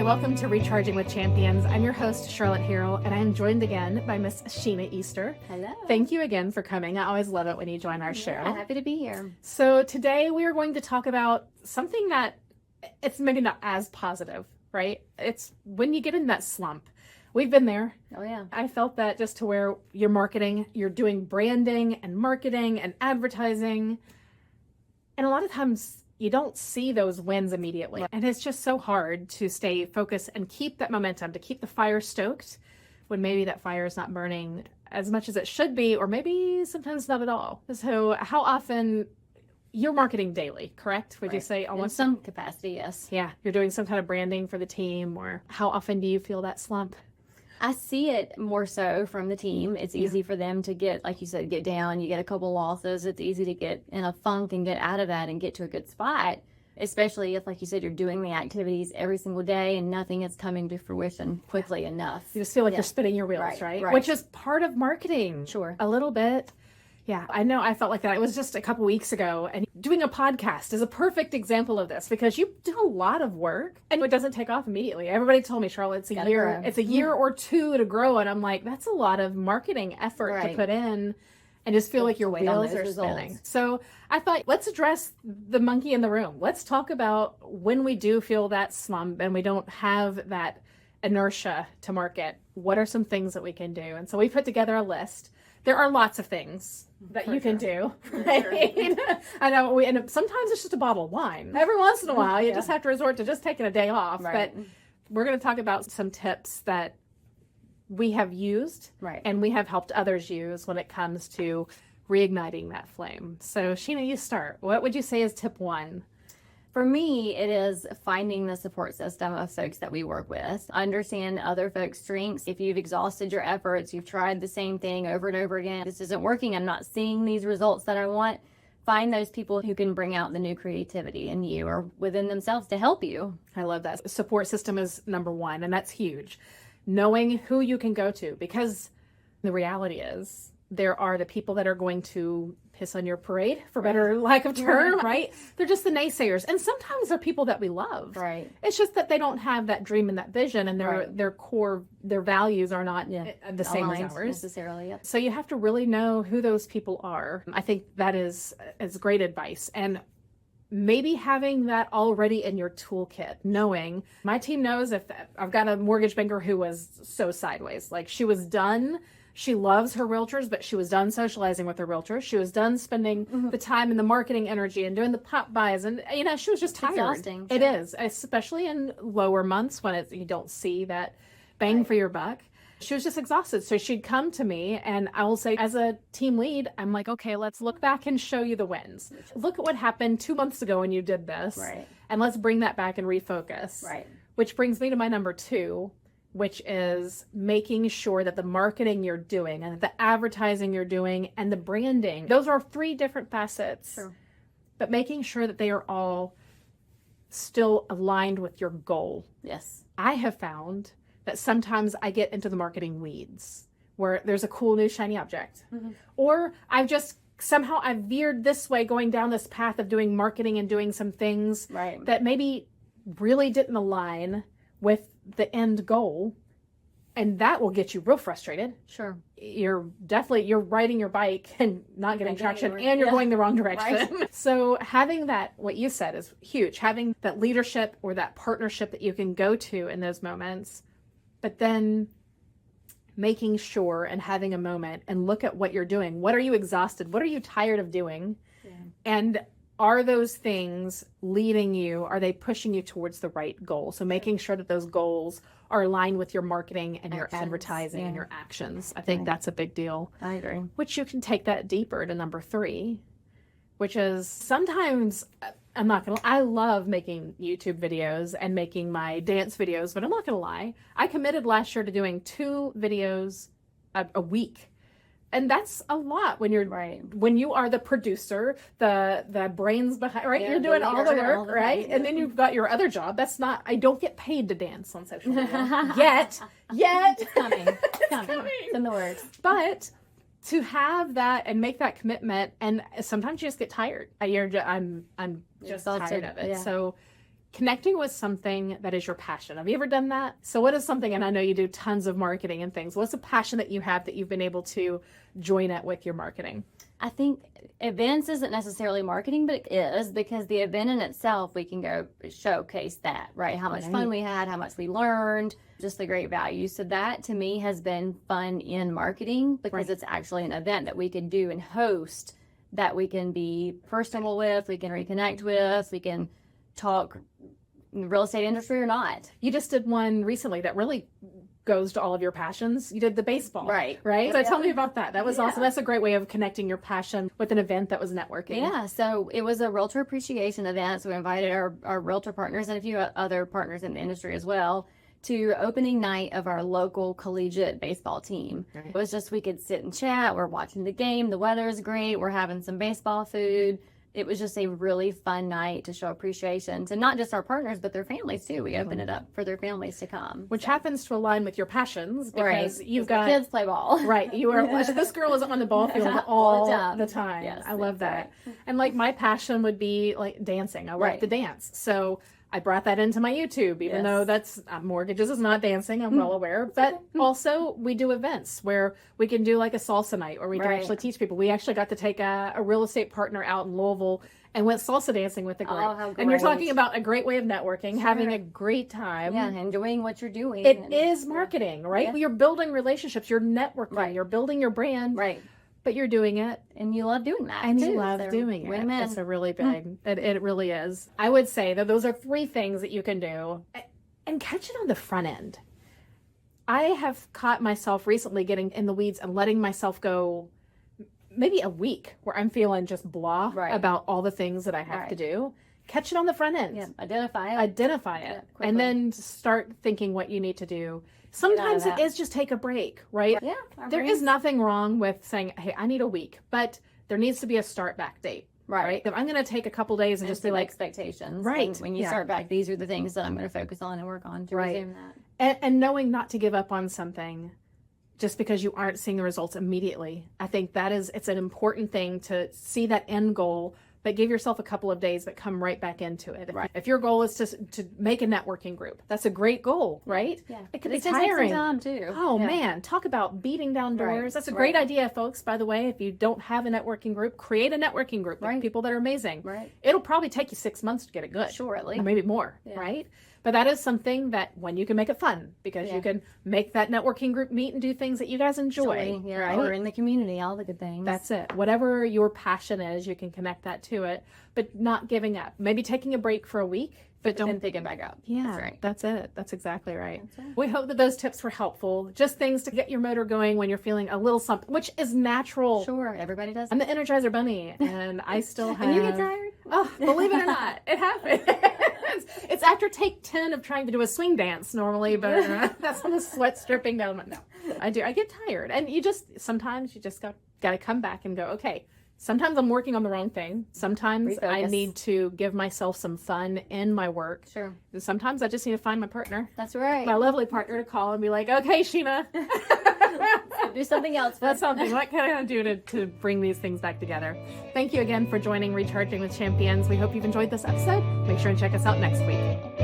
welcome to Recharging with Champions. I'm your host, Charlotte Harrill, and I am joined again by Miss Sheena Easter. Hello. Thank you again for coming. I always love it when you join our show. Happy to be here. So today we are going to talk about something that it's maybe not as positive, right? It's when you get in that slump. We've been there. Oh, yeah. I felt that just to where you're marketing, you're doing branding and marketing and advertising. And a lot of times you don't see those wins immediately. Yeah. And it's just so hard to stay focused and keep that momentum, to keep the fire stoked when maybe that fire is not burning as much as it should be, or maybe sometimes not at all. So how often you're marketing daily, correct? Would you say almost in some capacity? Yes. Yeah. You're doing some kind of branding for the team, or how often do you feel that slump? I see it more so from the team. It's easy for them to get, like you said, get down. You get a couple losses. It's easy to get in a funk and get out of that and get to a good spot, especially if, like you said, you're doing the activities every single day and nothing is coming to fruition quickly enough. You just feel like you're spinning your wheels, right? Which is part of marketing. Sure. A little bit. Yeah, I know I felt like that. It was just a couple weeks ago, and doing a podcast is a perfect example of this because you do a lot of work and it doesn't take off immediately. Everybody told me, Charlotte, it's a year or two to grow, and I'm like, that's a lot of marketing effort to put in and just feel like your wheels are spinning. So I thought, let's address the monkey in the room. Let's talk about when we do feel that slump and we don't have that inertia to market. What are some things that we can do? And so we put together a list. There are lots of things that you can do, right? I know, and sometimes it's just a bottle of wine. Every once in a while, you just have to resort to just taking a day off. But we're going to talk about some tips that we have used and we have helped others use when it comes to reigniting that flame. So, Sheena, you start. What would you say is tip one? For me, it is finding the support system of folks that we work with. Understand other folks' strengths. If you've exhausted your efforts, you've tried the same thing over and over again, this isn't working, I'm not seeing these results that I want, find those people who can bring out the new creativity in you or within themselves to help you. I love that. Support system is number one, and that's huge. Knowing who you can go to, because the reality is there are the people that are going to piss on your parade, for better lack of term, right? They're just the naysayers. And sometimes they're people that we love. Right. It's just that they don't have that dream and that vision, and their core, their values are not the same as ours. Necessarily, yep. So you have to really know who those people are. I think that is great advice. And maybe having that already in your toolkit, knowing my team knows if I've got a mortgage banker who was so sideways, like she was done. She loves her realtors, but she was done socializing with her realtors. She was done spending the time and the marketing energy and doing the pop buys. And, she was just tired. Exhausting. It is, especially in lower months when you don't see that bang for your buck. She was just exhausted. So she'd come to me, and I will say, as a team lead, I'm like, okay, let's look back and show you the wins. Look at what happened 2 months ago when you did this. Right. And let's bring that back and refocus. Right. Which brings me to my number two, which is making sure that the marketing you're doing and the advertising you're doing and the branding, those are three different facets. Sure. But making sure that they are all still aligned with your goal. Yes. I have found that sometimes I get into the marketing weeds where there's a cool new shiny object. Or I've veered this way, going down this path of doing marketing and doing some things that maybe really didn't align with the end goal, and that will get you real frustrated. Sure. You're riding your bike and not getting traction, and you're going the wrong direction. Right. So having that, what you said, is huge. Having that leadership or that partnership that you can go to in those moments, but then making sure and having a moment and look at what you're doing. What are you exhausted? What are you tired of doing? Yeah. And are those things leading you? Are they pushing you towards the right goal? So making sure that those goals are aligned with your marketing and your advertising and your actions. I think that's a big deal. I agree. Which you can take that deeper to number three, which is sometimes, I love making YouTube videos and making my dance videos, but I'm not going to lie. I committed last year to doing 2 videos a week. And that's a lot when you're when you are the producer, the brains behind, right? You're doing all the work, right? And then you've got your other job. I don't get paid to dance on social media yet. It's coming. It's in the works. But to have that and make that commitment, and sometimes you just get tired. I'm just tired of it. Yeah. So connecting with something that is your passion. Have you ever done that? So what is something, and I know you do tons of marketing and things, what's a passion that you have that you've been able to join it with your marketing? I think events isn't necessarily marketing, but it is, because the event in itself, we can go showcase that, right? How much fun we had, how much we learned, just the great value. So that to me has been fun in marketing, because it's actually an event that we can do and host, that we can be personal with, we can reconnect with, we can talk real estate industry or not. You just did one recently that really goes to all of your passions. You did the baseball. Right. So tell me about that. That was awesome. That's a great way of connecting your passion with an event that was networking. Yeah. So it was a realtor appreciation event. So we invited our realtor partners and a few other partners in the industry as well to opening night of our local collegiate baseball team. Right. It was just, we could sit and chat. We're watching the game. The weather is great. We're having some baseball food. It was just a really fun night to show appreciation to not just our partners, but their families too. We opened it up for their families to come. Which happens to align with your passions, because you've got... kids play ball. Right. You are. This girl is on the ball field all the time. Yes, I love that. And like my passion would be like dancing. I like to dance. So I brought that into my YouTube, even though that's mortgages is not dancing, I'm well aware. But also we do events where we can do like a salsa night, or we can actually teach people. We actually got to take a real estate partner out in Louisville and went salsa dancing with the group. Oh, how great. And you're talking about a great way of networking, having a great time. Yeah, enjoying what you're doing. It is marketing, right? Yeah. You're building relationships, you're networking, you're building your brand. Right. But you're doing it. And you love doing that. And you love doing it. It's a really big, it really is. I would say that those are 3 things that you can do. And catch it on the front end. I have caught myself recently getting in the weeds and letting myself go maybe a week where I'm feeling just blah about all the things that I have to do. Catch it on the front end. Yeah. Identify it. And then start thinking what you need to do. Sometimes it is just take a break, right? Yeah. There is nothing wrong with saying, hey, I need a week, but there needs to be a start back date. Right. If I'm going to take a couple days and just be like expectations. Right. When you start back, these are the things that I'm going to focus on and work on to resume that. And knowing not to give up on something just because you aren't seeing the results immediately. I think it's an important thing to see that end goal, but give yourself a couple of days, but come right back into it. Right. If your goal is to make a networking group, that's a great goal, right? Yeah. It could be tiring. Take some time too. Oh man, talk about beating down doors. That's a great idea, folks. By the way, if you don't have a networking group, create a networking group with people that are amazing. Right. It'll probably take you 6 months to get it good. Sure, at least. Or maybe more, right? But that is something that when you can make it fun, because you can make that networking group meet and do things that you guys enjoy. Right? Or in the community, all the good things. That's it. Whatever your passion is, you can connect that to it, but not giving up. Maybe taking a break for a week, but don't pick it back up. Yeah, that's it. That's exactly right. We hope that those tips were helpful. Just things to get your motor going when you're feeling a little something, which is natural. Sure, everybody does. I'm the Energizer Bunny, and I still have... And you get tired? Oh, believe it or not, it happens. It's after take 10 of trying to do a swing dance normally, but that's when the sweat's dripping down my... No, I do. I get tired. And sometimes you just got to come back and go, okay, sometimes I'm working on the wrong thing. Sometimes I need to give myself some fun in my work. Sure. And sometimes I just need to find my partner. That's right. My lovely partner to call and be like, okay, Sheena. Do something else. That's something. What can I do to bring these things back together? Thank you again for joining Recharging with Champions. We hope you've enjoyed this episode. Make sure and check us out next week.